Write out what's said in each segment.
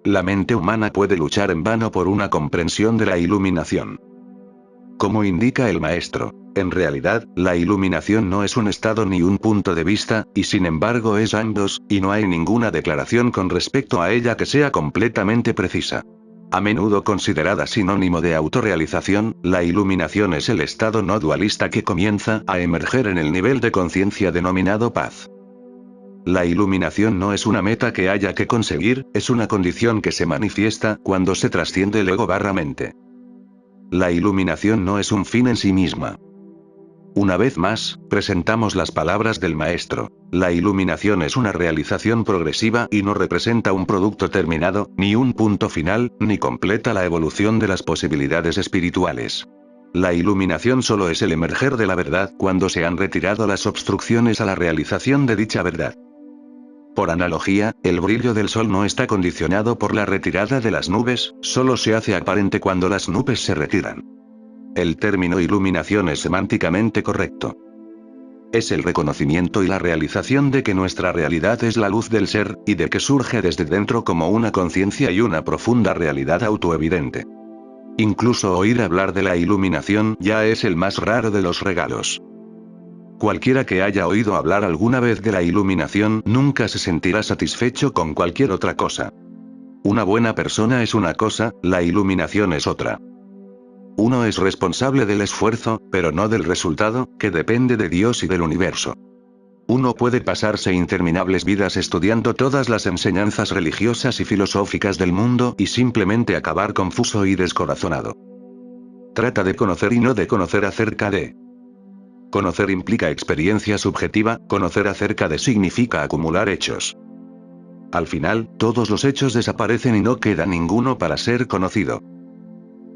la mente humana puede luchar en vano por una comprensión de la iluminación. Como indica el maestro, en realidad, la iluminación no es un estado ni un punto de vista, y sin embargo es ambos, y no hay ninguna declaración con respecto a ella que sea completamente precisa. A menudo considerada sinónimo de autorrealización, la iluminación es el estado no dualista que comienza a emerger en el nivel de conciencia denominado paz. La iluminación no es una meta que haya que conseguir, es una condición que se manifiesta cuando se trasciende el ego/mente. La iluminación no es un fin en sí misma. Una vez más, presentamos las palabras del maestro. La iluminación es una realización progresiva y no representa un producto terminado, ni un punto final, ni completa la evolución de las posibilidades espirituales. La iluminación solo es el emerger de la verdad cuando se han retirado las obstrucciones a la realización de dicha verdad. Por analogía, el brillo del sol no está condicionado por la retirada de las nubes, solo se hace aparente cuando las nubes se retiran. El término iluminación es semánticamente correcto. Es el reconocimiento y la realización de que nuestra realidad es la luz del ser, y de que surge desde dentro como una conciencia y una profunda realidad autoevidente. Incluso oír hablar de la iluminación ya es el más raro de los regalos. Cualquiera que haya oído hablar alguna vez de la iluminación nunca se sentirá satisfecho con cualquier otra cosa. Una buena persona es una cosa, la iluminación es otra. Uno es responsable del esfuerzo, pero no del resultado, que depende de Dios y del universo. Uno puede pasarse interminables vidas estudiando todas las enseñanzas religiosas y filosóficas del mundo y simplemente acabar confuso y descorazonado. Trata de conocer y no de conocer acerca de. Conocer implica experiencia subjetiva, conocer acerca de significa acumular hechos. Al final, todos los hechos desaparecen y no queda ninguno para ser conocido.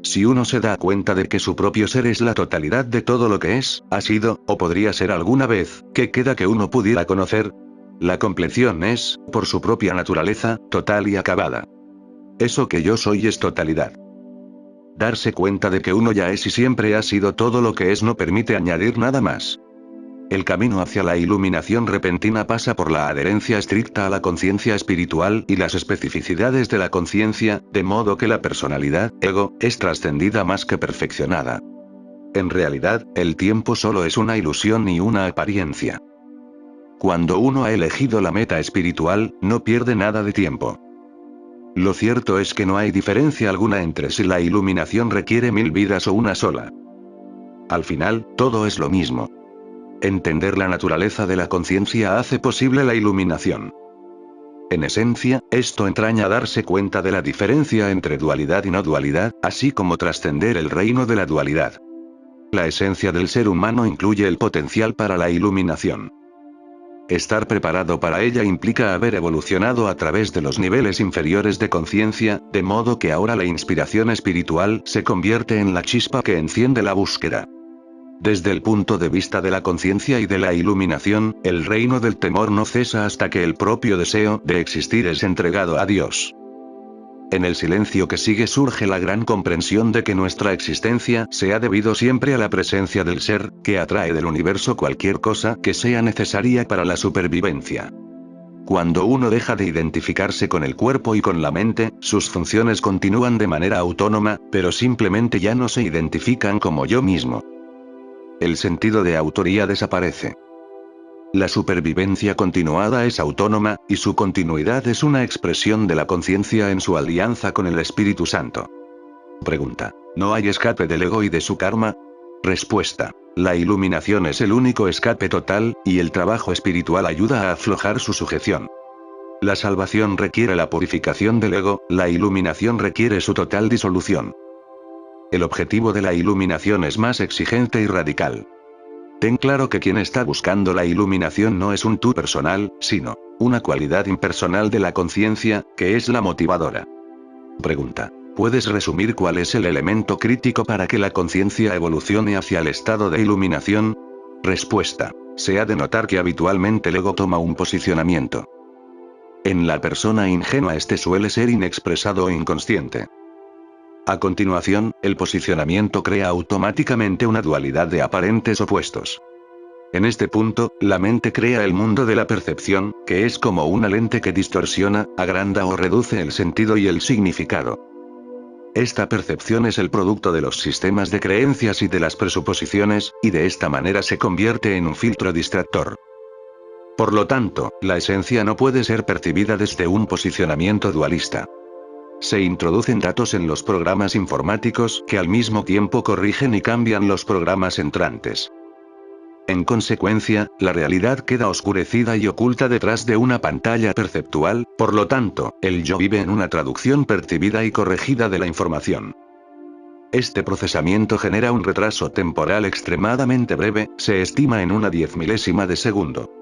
Si uno se da cuenta de que su propio ser es la totalidad de todo lo que es, ha sido, o podría ser alguna vez, ¿qué queda que uno pudiera conocer? La compleción es, por su propia naturaleza, total y acabada. Eso que yo soy es totalidad. Darse cuenta de que uno ya es y siempre ha sido todo lo que es no permite añadir nada más. El camino hacia la iluminación repentina pasa por la adherencia estricta a la conciencia espiritual y las especificidades de la conciencia, de modo que la personalidad, ego, es trascendida más que perfeccionada. En realidad, el tiempo solo es una ilusión y una apariencia. Cuando uno ha elegido la meta espiritual, no pierde nada de tiempo. Lo cierto es que no hay diferencia alguna entre si la iluminación requiere 1000 vidas o una sola. Al final, todo es lo mismo. Entender la naturaleza de la conciencia hace posible la iluminación. En esencia, esto entraña darse cuenta de la diferencia entre dualidad y no dualidad, así como trascender el reino de la dualidad. La esencia del ser humano incluye el potencial para la iluminación. Estar preparado para ella implica haber evolucionado a través de los niveles inferiores de conciencia, de modo que ahora la inspiración espiritual se convierte en la chispa que enciende la búsqueda. Desde el punto de vista de la conciencia y de la iluminación, el reino del temor no cesa hasta que el propio deseo de existir es entregado a Dios. En el silencio que sigue surge la gran comprensión de que nuestra existencia se ha debido siempre a la presencia del ser, que atrae del universo cualquier cosa que sea necesaria para la supervivencia. Cuando uno deja de identificarse con el cuerpo y con la mente, sus funciones continúan de manera autónoma, pero simplemente ya no se identifican como yo mismo. El sentido de autoría desaparece. La supervivencia continuada es autónoma, y su continuidad es una expresión de la conciencia en su alianza con el Espíritu Santo. Pregunta: ¿no hay escape del ego y de su karma? Respuesta: la iluminación es el único escape total, y el trabajo espiritual ayuda a aflojar su sujeción. La salvación requiere la purificación del ego, la iluminación requiere su total disolución. El objetivo de la iluminación es más exigente y radical. Ten claro que quien está buscando la iluminación no es un tú personal, sino una cualidad impersonal de la conciencia, que es la motivadora. Pregunta: ¿puedes resumir cuál es el elemento crítico para que la conciencia evolucione hacia el estado de iluminación? Respuesta: se ha de notar que habitualmente el ego toma un posicionamiento. En la persona ingenua este suele ser inexpresado o inconsciente. A continuación, el posicionamiento crea automáticamente una dualidad de aparentes opuestos. En este punto, la mente crea el mundo de la percepción, que es como una lente que distorsiona, agranda o reduce el sentido y el significado. Esta percepción es el producto de los sistemas de creencias y de las presuposiciones, y de esta manera se convierte en un filtro distractor. Por lo tanto, la esencia no puede ser percibida desde un posicionamiento dualista. Se introducen datos en los programas informáticos que al mismo tiempo corrigen y cambian los programas entrantes. En consecuencia, la realidad queda oscurecida y oculta detrás de una pantalla perceptual, por lo tanto, el yo vive en una traducción percibida y corregida de la información. Este procesamiento genera un retraso temporal extremadamente breve, se estima en una 10 milésima de segundo.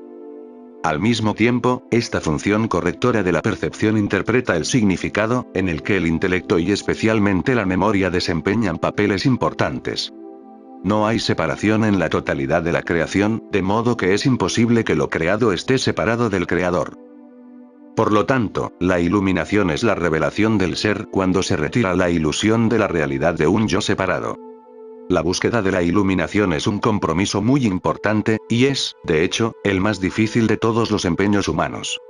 Al mismo tiempo, esta función correctora de la percepción interpreta el significado, en el que el intelecto y especialmente la memoria desempeñan papeles importantes. No hay separación en la totalidad de la creación, de modo que es imposible que lo creado esté separado del creador. Por lo tanto, la iluminación es la revelación del ser cuando se retira la ilusión de la realidad de un yo separado. La búsqueda de la iluminación es un compromiso muy importante, y es, de hecho, el más difícil de todos los empeños humanos.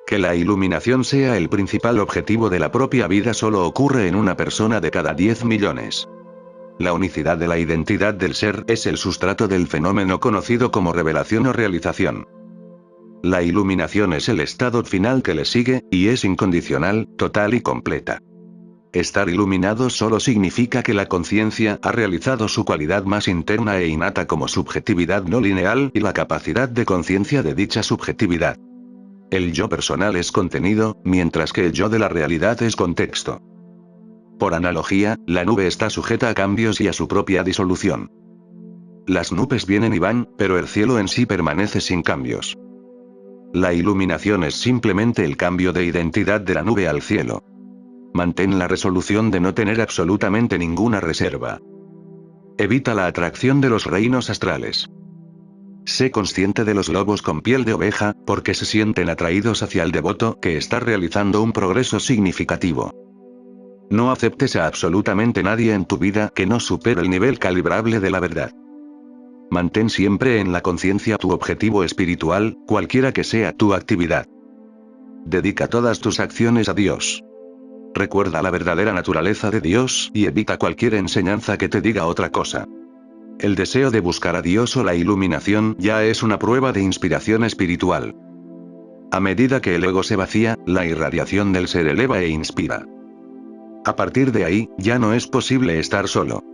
Que la iluminación sea el principal objetivo de la propia vida solo ocurre en una persona de cada 10 millones. La unicidad de la identidad del ser es el sustrato del fenómeno conocido como revelación o realización. La iluminación es el estado final que le sigue, y es incondicional, total y completa. Estar iluminado solo significa que la conciencia ha realizado su cualidad más interna e innata como subjetividad no lineal y la capacidad de conciencia de dicha subjetividad. El yo personal es contenido, mientras que el yo de la realidad es contexto. Por analogía, la nube está sujeta a cambios y a su propia disolución. Las nubes vienen y van, pero el cielo en sí permanece sin cambios. La iluminación es simplemente el cambio de identidad de la nube al cielo. Mantén la resolución de no tener absolutamente ninguna reserva. Evita la atracción de los reinos astrales. Sé consciente de los lobos con piel de oveja, porque se sienten atraídos hacia el devoto que está realizando un progreso significativo. No aceptes a absolutamente nadie en tu vida que no supere el nivel calibrable de la verdad. Mantén siempre en la conciencia tu objetivo espiritual, cualquiera que sea tu actividad. Dedica todas tus acciones a Dios. Recuerda la verdadera naturaleza de Dios y evita cualquier enseñanza que te diga otra cosa. El deseo de buscar a Dios o la iluminación ya es una prueba de inspiración espiritual. A medida que el ego se vacía, la irradiación del ser eleva e inspira. A partir de ahí, ya no es posible estar solo.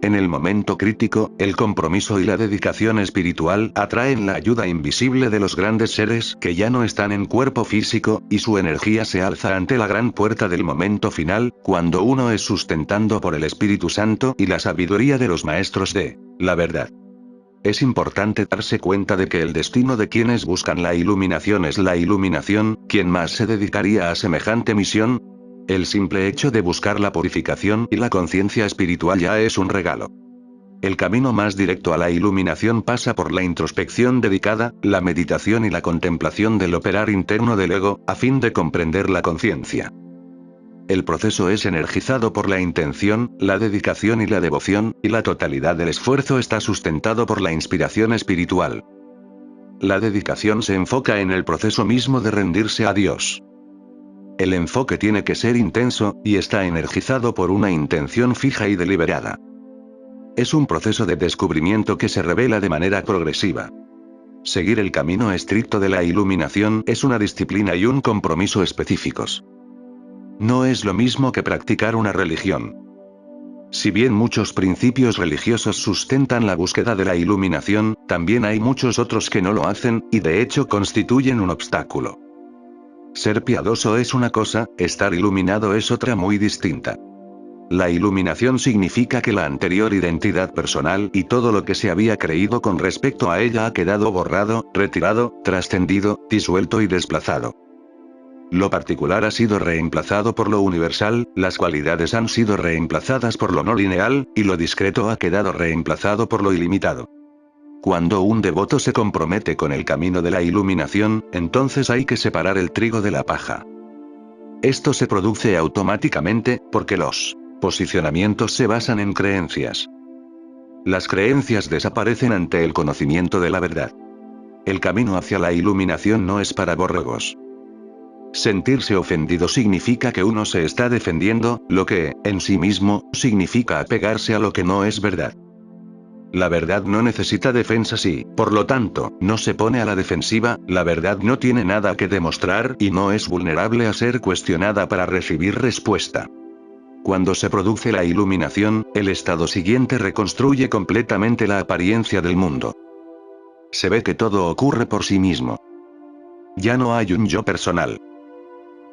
En el momento crítico, el compromiso y la dedicación espiritual atraen la ayuda invisible de los grandes seres que ya no están en cuerpo físico, y su energía se alza ante la gran puerta del momento final, cuando uno es sustentado por el Espíritu Santo y la sabiduría de los maestros de la verdad. Es importante darse cuenta de que el destino de quienes buscan la iluminación es la iluminación. ¿Quién más se dedicaría a semejante misión? El simple hecho de buscar la purificación y la conciencia espiritual ya es un regalo. El camino más directo a la iluminación pasa por la introspección dedicada, la meditación y la contemplación del operar interno del ego, a fin de comprender la conciencia. El proceso es energizado por la intención, la dedicación y la devoción, y la totalidad del esfuerzo está sustentado por la inspiración espiritual. La dedicación se enfoca en el proceso mismo de rendirse a Dios. El enfoque tiene que ser intenso, y está energizado por una intención fija y deliberada. Es un proceso de descubrimiento que se revela de manera progresiva. Seguir el camino estricto de la iluminación es una disciplina y un compromiso específicos. No es lo mismo que practicar una religión. Si bien muchos principios religiosos sustentan la búsqueda de la iluminación, también hay muchos otros que no lo hacen, y de hecho constituyen un obstáculo. Ser piadoso es una cosa, estar iluminado es otra muy distinta. La iluminación significa que la anterior identidad personal y todo lo que se había creído con respecto a ella ha quedado borrado, retirado, trascendido, disuelto y desplazado. Lo particular ha sido reemplazado por lo universal, las cualidades han sido reemplazadas por lo no lineal, y lo discreto ha quedado reemplazado por lo ilimitado. Cuando un devoto se compromete con el camino de la iluminación, entonces hay que separar el trigo de la paja. Esto se produce automáticamente, porque los posicionamientos se basan en creencias. Las creencias desaparecen ante el conocimiento de la verdad. El camino hacia la iluminación no es para borregos. Sentirse ofendido significa que uno se está defendiendo, lo que, en sí mismo, significa apegarse a lo que no es verdad. La verdad no necesita defensas y, por lo tanto, no se pone a la defensiva, la verdad no tiene nada que demostrar y no es vulnerable a ser cuestionada para recibir respuesta. Cuando se produce la iluminación, el estado siguiente reconstruye completamente la apariencia del mundo. Se ve que todo ocurre por sí mismo. Ya no hay un yo personal.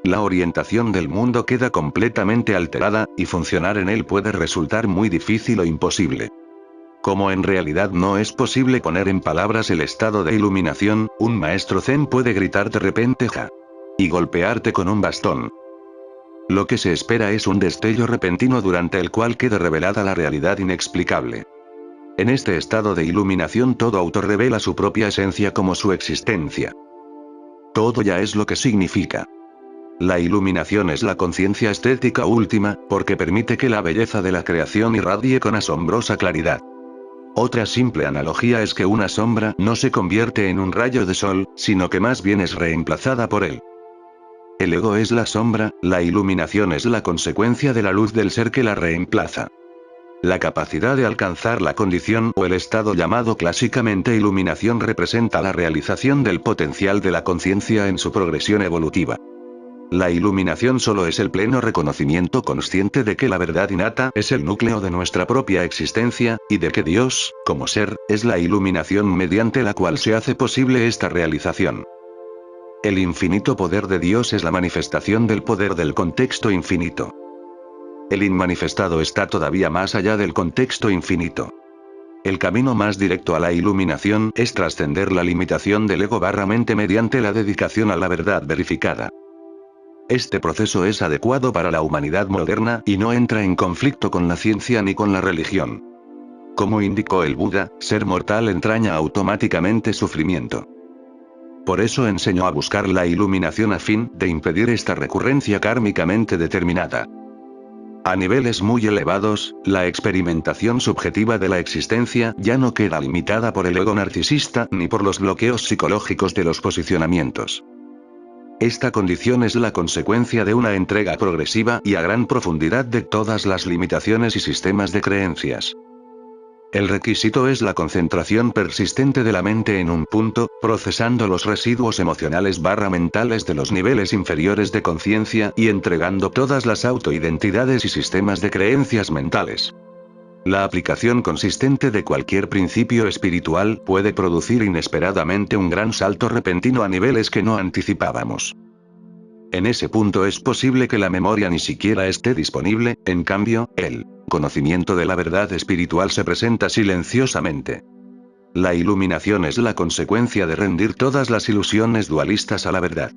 La orientación del mundo queda completamente alterada, y funcionar en él puede resultar muy difícil o imposible. Como en realidad no es posible poner en palabras el estado de iluminación, un maestro zen puede gritar de repente ja. Y golpearte con un bastón. Lo que se espera es un destello repentino durante el cual quede revelada la realidad inexplicable. En este estado de iluminación todo autorrevela su propia esencia como su existencia. Todo ya es lo que significa. La iluminación es la conciencia estética última, porque permite que la belleza de la creación irradie con asombrosa claridad. Otra simple analogía es que una sombra no se convierte en un rayo de sol, sino que más bien es reemplazada por él. El ego es la sombra, la iluminación es la consecuencia de la luz del ser que la reemplaza. La capacidad de alcanzar la condición o el estado llamado clásicamente iluminación representa la realización del potencial de la conciencia en su progresión evolutiva. La iluminación solo es el pleno reconocimiento consciente de que la verdad innata es el núcleo de nuestra propia existencia, y de que Dios, como ser, es la iluminación mediante la cual se hace posible esta realización. El infinito poder de Dios es la manifestación del poder del contexto infinito. El inmanifestado está todavía más allá del contexto infinito. El camino más directo a la iluminación es trascender la limitación del ego/mente mediante la dedicación a la verdad verificada. Este proceso es adecuado para la humanidad moderna y no entra en conflicto con la ciencia ni con la religión. Como indicó el Buda, ser mortal entraña automáticamente sufrimiento. Por eso enseñó a buscar la iluminación a fin de impedir esta recurrencia kármicamente determinada. A niveles muy elevados, la experimentación subjetiva de la existencia ya no queda limitada por el ego narcisista ni por los bloqueos psicológicos de los posicionamientos. Esta condición es la consecuencia de una entrega progresiva y a gran profundidad de todas las limitaciones y sistemas de creencias. El requisito es la concentración persistente de la mente en un punto, procesando los residuos emocionales/mentales de los niveles inferiores de conciencia y entregando todas las autoidentidades y sistemas de creencias mentales. La aplicación consistente de cualquier principio espiritual puede producir inesperadamente un gran salto repentino a niveles que no anticipábamos. En ese punto es posible que la memoria ni siquiera esté disponible, en cambio, el conocimiento de la verdad espiritual se presenta silenciosamente. La iluminación es la consecuencia de rendir todas las ilusiones dualistas a la verdad.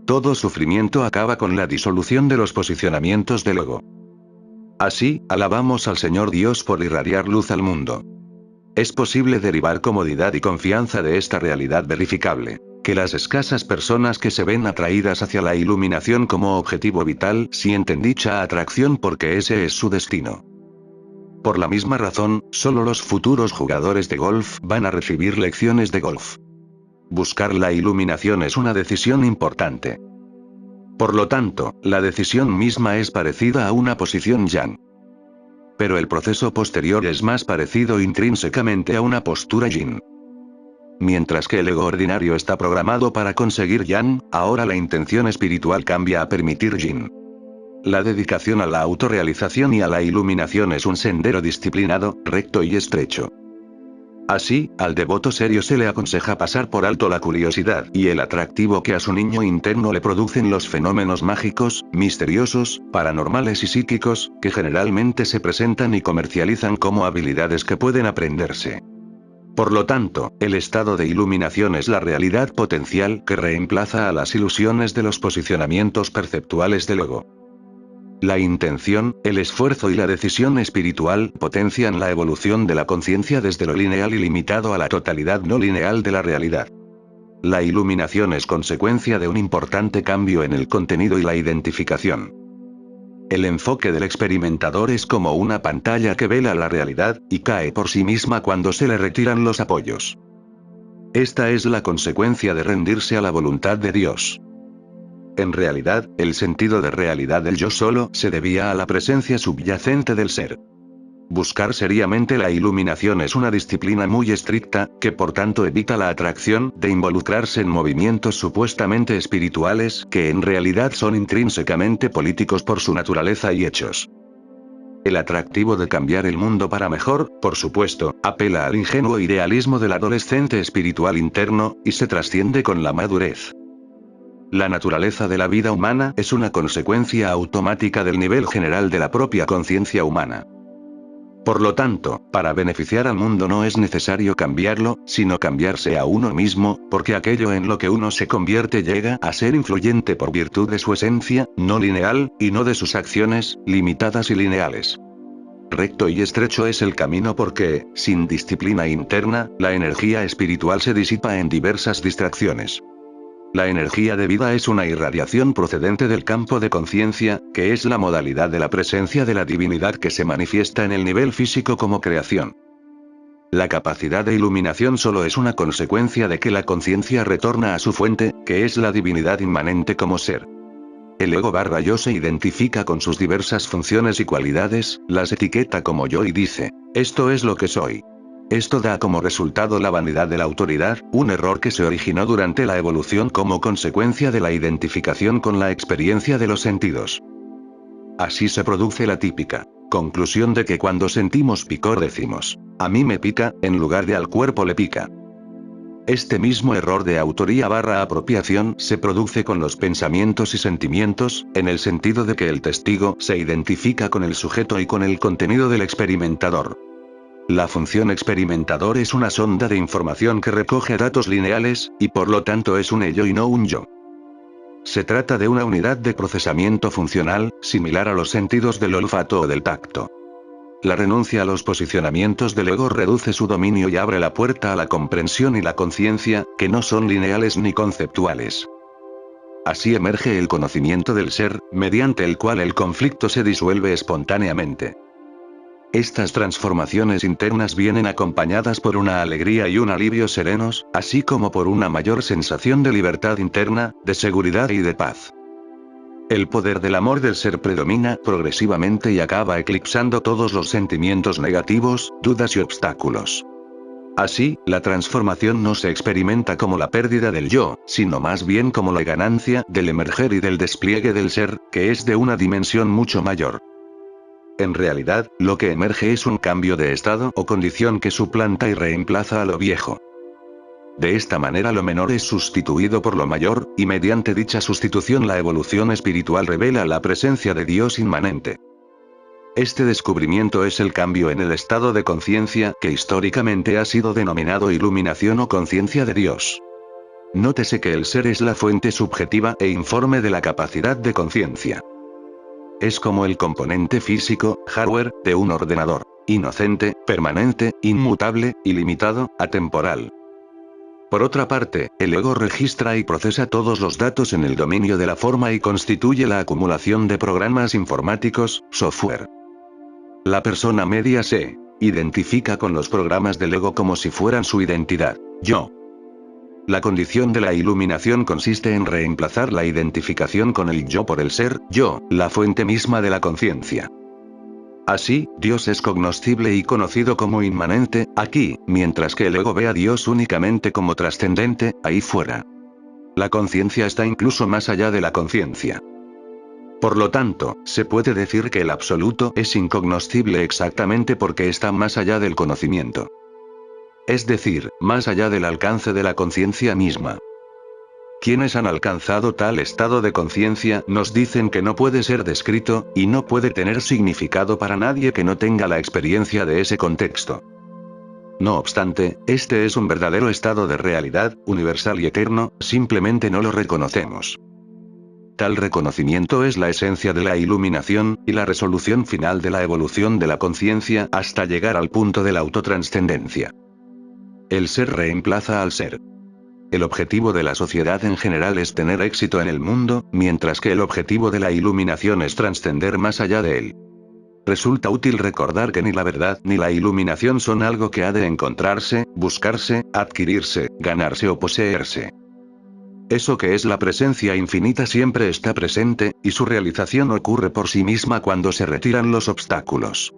Todo sufrimiento acaba con la disolución de los posicionamientos del ego. Así, alabamos al Señor Dios por irradiar luz al mundo. Es posible derivar comodidad y confianza de esta realidad verificable. Que las escasas personas que se ven atraídas hacia la iluminación como objetivo vital sienten dicha atracción porque ese es su destino. Por la misma razón, solo los futuros jugadores de golf van a recibir lecciones de golf. Buscar la iluminación es una decisión importante. Por lo tanto, la decisión misma es parecida a una posición yang. Pero el proceso posterior es más parecido intrínsecamente a una postura yin. Mientras que el ego ordinario está programado para conseguir yang, ahora la intención espiritual cambia a permitir yin. La dedicación a la autorrealización y a la iluminación es un sendero disciplinado, recto y estrecho. Así, al devoto serio se le aconseja pasar por alto la curiosidad y el atractivo que a su niño interno le producen los fenómenos mágicos, misteriosos, paranormales y psíquicos, que generalmente se presentan y comercializan como habilidades que pueden aprenderse. Por lo tanto, el estado de iluminación es la realidad potencial que reemplaza a las ilusiones de los posicionamientos perceptuales del ego. La intención, el esfuerzo y la decisión espiritual potencian la evolución de la conciencia desde lo lineal y limitado a la totalidad no lineal de la realidad. La iluminación es consecuencia de un importante cambio en el contenido y la identificación. El enfoque del experimentador es como una pantalla que vela la realidad, y cae por sí misma cuando se le retiran los apoyos. Esta es la consecuencia de rendirse a la voluntad de Dios. En realidad, el sentido de realidad del yo solo se debía a la presencia subyacente del ser. Buscar seriamente la iluminación es una disciplina muy estricta, que por tanto evita la atracción de involucrarse en movimientos supuestamente espirituales, que en realidad son intrínsecamente políticos por su naturaleza y hechos. El atractivo de cambiar el mundo para mejor, por supuesto, apela al ingenuo idealismo del adolescente espiritual interno, y se trasciende con la madurez. La naturaleza de la vida humana es una consecuencia automática del nivel general de la propia conciencia humana. Por lo tanto, para beneficiar al mundo no es necesario cambiarlo, sino cambiarse a uno mismo, porque aquello en lo que uno se convierte llega a ser influyente por virtud de su esencia, no lineal, y no de sus acciones, limitadas y lineales. Recto y estrecho es el camino porque, sin disciplina interna, la energía espiritual se disipa en diversas distracciones. La energía de vida es una irradiación procedente del campo de conciencia, que es la modalidad de la presencia de la divinidad que se manifiesta en el nivel físico como creación. La capacidad de iluminación solo es una consecuencia de que la conciencia retorna a su fuente, que es la divinidad inmanente como ser. El ego/yo se identifica con sus diversas funciones y cualidades, las etiqueta como yo y dice, esto es lo que soy. Esto da como resultado la vanidad de la autoridad, un error que se originó durante la evolución como consecuencia de la identificación con la experiencia de los sentidos. Así se produce la típica conclusión de que cuando sentimos picor decimos, a mí me pica, en lugar de al cuerpo le pica. Este mismo error de autoría/apropiación se produce con los pensamientos y sentimientos, en el sentido de que el testigo se identifica con el sujeto y con el contenido del experimentador. La función experimentador es una sonda de información que recoge datos lineales, y por lo tanto es un ello y no un yo. Se trata de una unidad de procesamiento funcional, similar a los sentidos del olfato o del tacto. La renuncia a los posicionamientos del ego reduce su dominio y abre la puerta a la comprensión y la conciencia, que no son lineales ni conceptuales. Así emerge el conocimiento del ser, mediante el cual el conflicto se disuelve espontáneamente. Estas transformaciones internas vienen acompañadas por una alegría y un alivio serenos, así como por una mayor sensación de libertad interna, de seguridad y de paz. El poder del amor del ser predomina progresivamente y acaba eclipsando todos los sentimientos negativos, dudas y obstáculos. Así, la transformación no se experimenta como la pérdida del yo, sino más bien como la ganancia del emerger y del despliegue del ser, que es de una dimensión mucho mayor. En realidad, lo que emerge es un cambio de estado o condición que suplanta y reemplaza a lo viejo. De esta manera lo menor es sustituido por lo mayor, y mediante dicha sustitución la evolución espiritual revela la presencia de Dios inmanente. Este descubrimiento es el cambio en el estado de conciencia que históricamente ha sido denominado iluminación o conciencia de Dios. Nótese que el ser es la fuente subjetiva e informe de la capacidad de conciencia. Es como el componente físico, hardware, de un ordenador. Inocente, permanente, inmutable, ilimitado, atemporal. Por otra parte, el ego registra y procesa todos los datos en el dominio de la forma y constituye la acumulación de programas informáticos, software. La persona media se identifica con los programas del ego como si fueran su identidad, yo. La condición de la iluminación consiste en reemplazar la identificación con el yo por el ser, yo, la fuente misma de la conciencia. Así, Dios es cognoscible y conocido como inmanente, aquí, mientras que el ego ve a Dios únicamente como trascendente, ahí fuera. La conciencia está incluso más allá de la conciencia. Por lo tanto, se puede decir que el absoluto es incognoscible exactamente porque está más allá del conocimiento. Es decir, más allá del alcance de la conciencia misma. Quienes han alcanzado tal estado de conciencia nos dicen que no puede ser descrito, y no puede tener significado para nadie que no tenga la experiencia de ese contexto. No obstante, este es un verdadero estado de realidad, universal y eterno, simplemente no lo reconocemos. Tal reconocimiento es la esencia de la iluminación, y la resolución final de la evolución de la conciencia hasta llegar al punto de la autotranscendencia. El ser reemplaza al ser. El objetivo de la sociedad en general es tener éxito en el mundo, mientras que el objetivo de la iluminación es trascender más allá de él. Resulta útil recordar que ni la verdad ni la iluminación son algo que ha de encontrarse, buscarse, adquirirse, ganarse o poseerse. Eso que es la presencia infinita siempre está presente, y su realización ocurre por sí misma cuando se retiran los obstáculos.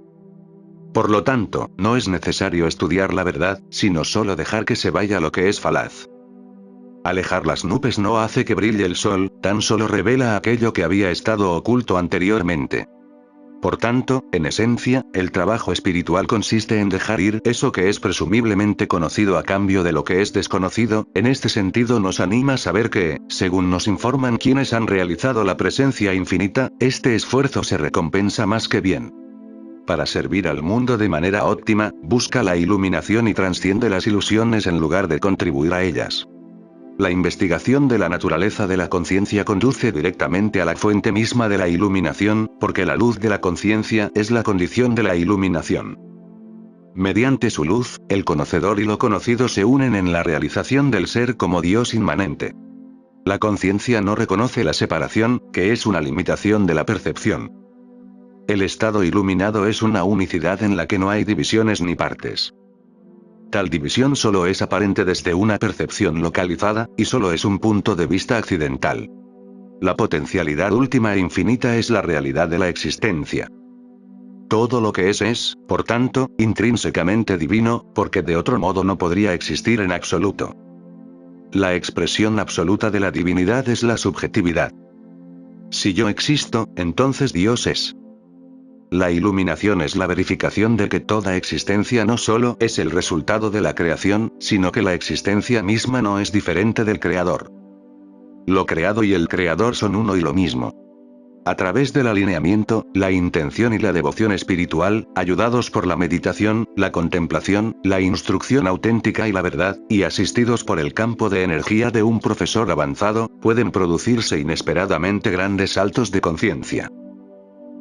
Por lo tanto, no es necesario estudiar la verdad, sino solo dejar que se vaya lo que es falaz. Alejar las nubes no hace que brille el sol, tan solo revela aquello que había estado oculto anteriormente. Por tanto, en esencia, el trabajo espiritual consiste en dejar ir eso que es presumiblemente conocido a cambio de lo que es desconocido. En este sentido nos anima saber que, según nos informan quienes han realizado la presencia infinita, este esfuerzo se recompensa más que bien. Para servir al mundo de manera óptima, busca la iluminación y trasciende las ilusiones en lugar de contribuir a ellas. La investigación de la naturaleza de la conciencia conduce directamente a la fuente misma de la iluminación, porque la luz de la conciencia es la condición de la iluminación. Mediante su luz, el conocedor y lo conocido se unen en la realización del ser como Dios inmanente. La conciencia no reconoce la separación, que es una limitación de la percepción. El estado iluminado es una unicidad en la que no hay divisiones ni partes. Tal división solo es aparente desde una percepción localizada, y solo es un punto de vista accidental. La potencialidad última e infinita es la realidad de la existencia. Todo lo que es, por tanto, intrínsecamente divino, porque de otro modo no podría existir en absoluto. La expresión absoluta de la divinidad es la subjetividad. Si yo existo, entonces Dios es. La iluminación es la verificación de que toda existencia no solo es el resultado de la creación, sino que la existencia misma no es diferente del creador. Lo creado y el creador son uno y lo mismo. A través del alineamiento, la intención y la devoción espiritual, ayudados por la meditación, la contemplación, la instrucción auténtica y la verdad, y asistidos por el campo de energía de un profesor avanzado, pueden producirse inesperadamente grandes saltos de conciencia.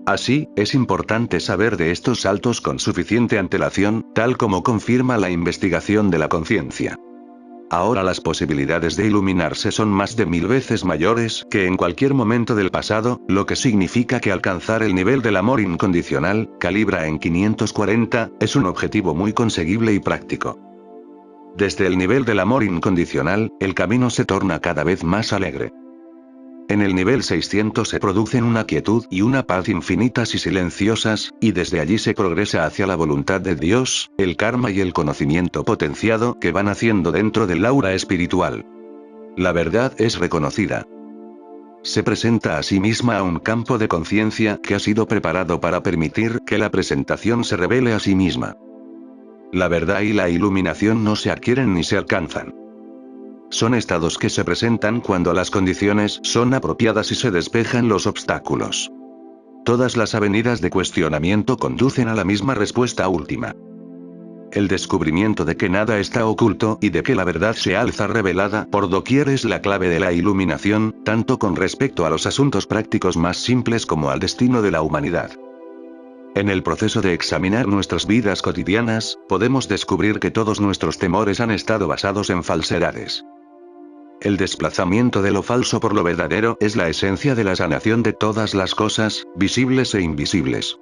Así, es importante saber de estos saltos con suficiente antelación, tal como confirma la investigación de la conciencia. Ahora las posibilidades de iluminarse son más de 1000 veces mayores que en cualquier momento del pasado, lo que significa que alcanzar el nivel del amor incondicional, calibra en 540, es un objetivo muy conseguible y práctico. Desde el nivel del amor incondicional, el camino se torna cada vez más alegre. En el nivel 600 se producen una quietud y una paz infinitas y silenciosas, y desde allí se progresa hacia la voluntad de Dios, el karma y el conocimiento potenciado que van haciendo dentro del aura espiritual. La verdad es reconocida. Se presenta a sí misma a un campo de conciencia que ha sido preparado para permitir que la presentación se revele a sí misma. La verdad y la iluminación no se adquieren ni se alcanzan. Son estados que se presentan cuando las condiciones son apropiadas y se despejan los obstáculos. Todas las avenidas de cuestionamiento conducen a la misma respuesta última. El descubrimiento de que nada está oculto y de que la verdad se alza revelada por doquier es la clave de la iluminación, tanto con respecto a los asuntos prácticos más simples como al destino de la humanidad. En el proceso de examinar nuestras vidas cotidianas, podemos descubrir que todos nuestros temores han estado basados en falsedades. El desplazamiento de lo falso por lo verdadero es la esencia de la sanación de todas las cosas, visibles e invisibles.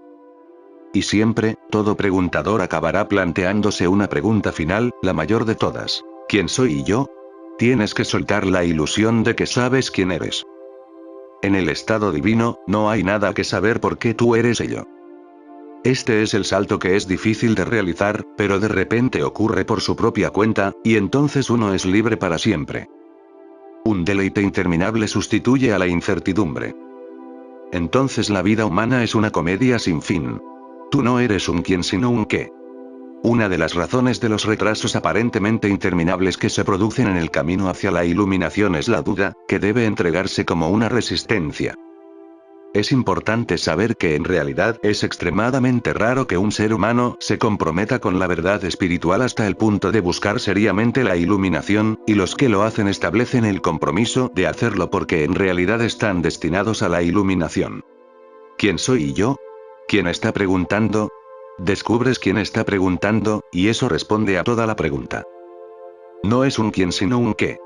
Y siempre, todo preguntador acabará planteándose una pregunta final, la mayor de todas. ¿Quién soy yo? Tienes que soltar la ilusión de que sabes quién eres. En el estado divino, no hay nada que saber porque tú eres ello. Este es el salto que es difícil de realizar, pero de repente ocurre por su propia cuenta, y entonces uno es libre para siempre. Un deleite interminable sustituye a la incertidumbre. Entonces la vida humana es una comedia sin fin. Tú no eres un quién sino un qué. Una de las razones de los retrasos aparentemente interminables que se producen en el camino hacia la iluminación es la duda, que debe entregarse como una resistencia. Es importante saber que en realidad es extremadamente raro que un ser humano se comprometa con la verdad espiritual hasta el punto de buscar seriamente la iluminación, y los que lo hacen establecen el compromiso de hacerlo porque en realidad están destinados a la iluminación. ¿Quién soy yo? ¿Quién está preguntando? Descubres quién está preguntando, y eso responde a toda la pregunta. No es un quién sino un qué.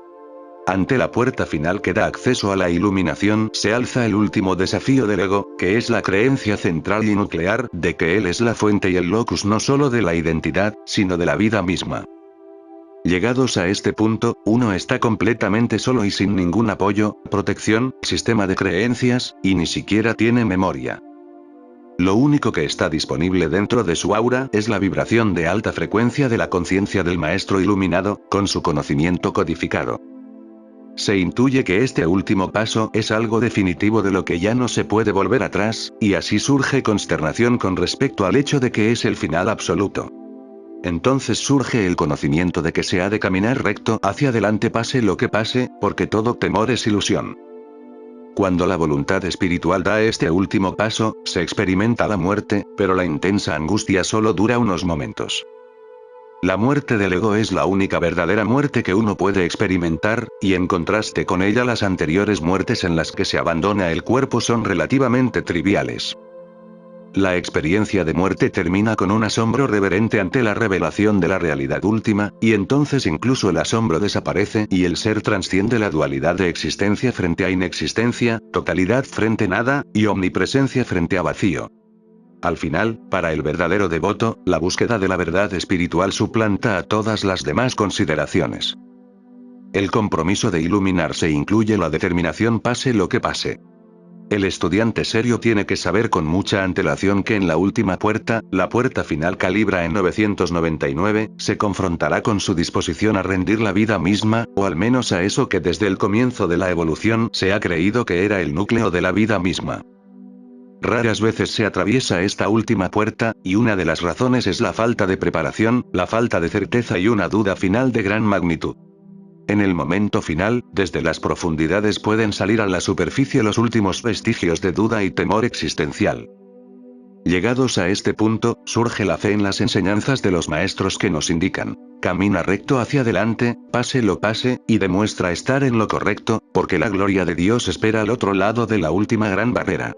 Ante la puerta final que da acceso a la iluminación se alza el último desafío del ego, que es la creencia central y nuclear de que él es la fuente y el locus no solo de la identidad, sino de la vida misma. Llegados a este punto, uno está completamente solo y sin ningún apoyo, protección, sistema de creencias, y ni siquiera tiene memoria. Lo único que está disponible dentro de su aura es la vibración de alta frecuencia de la conciencia del maestro iluminado, con su conocimiento codificado. Se intuye que este último paso es algo definitivo de lo que ya no se puede volver atrás, y así surge consternación con respecto al hecho de que es el final absoluto. Entonces surge el conocimiento de que se ha de caminar recto hacia adelante pase lo que pase, porque todo temor es ilusión. Cuando la voluntad espiritual da este último paso, se experimenta la muerte, pero la intensa angustia solo dura unos momentos. La muerte del ego es la única verdadera muerte que uno puede experimentar, y en contraste con ella las anteriores muertes en las que se abandona el cuerpo son relativamente triviales. La experiencia de muerte termina con un asombro reverente ante la revelación de la realidad última, y entonces incluso el asombro desaparece y el ser trasciende la dualidad de existencia frente a inexistencia, totalidad frente a nada, y omnipresencia frente a vacío. Al final, para el verdadero devoto, la búsqueda de la verdad espiritual suplanta a todas las demás consideraciones. El compromiso de iluminarse incluye la determinación pase lo que pase. El estudiante serio tiene que saber con mucha antelación que en la última puerta, la puerta final calibra en 999, se confrontará con su disposición a rendir la vida misma, o al menos a eso que desde el comienzo de la evolución se ha creído que era el núcleo de la vida misma. Raras veces se atraviesa esta última puerta, y una de las razones es la falta de preparación, la falta de certeza y una duda final de gran magnitud. En el momento final, desde las profundidades pueden salir a la superficie los últimos vestigios de duda y temor existencial. Llegados a este punto, surge la fe en las enseñanzas de los maestros que nos indican: camina recto hacia adelante, pase lo pase, y demuestra estar en lo correcto, porque la gloria de Dios espera al otro lado de la última gran barrera.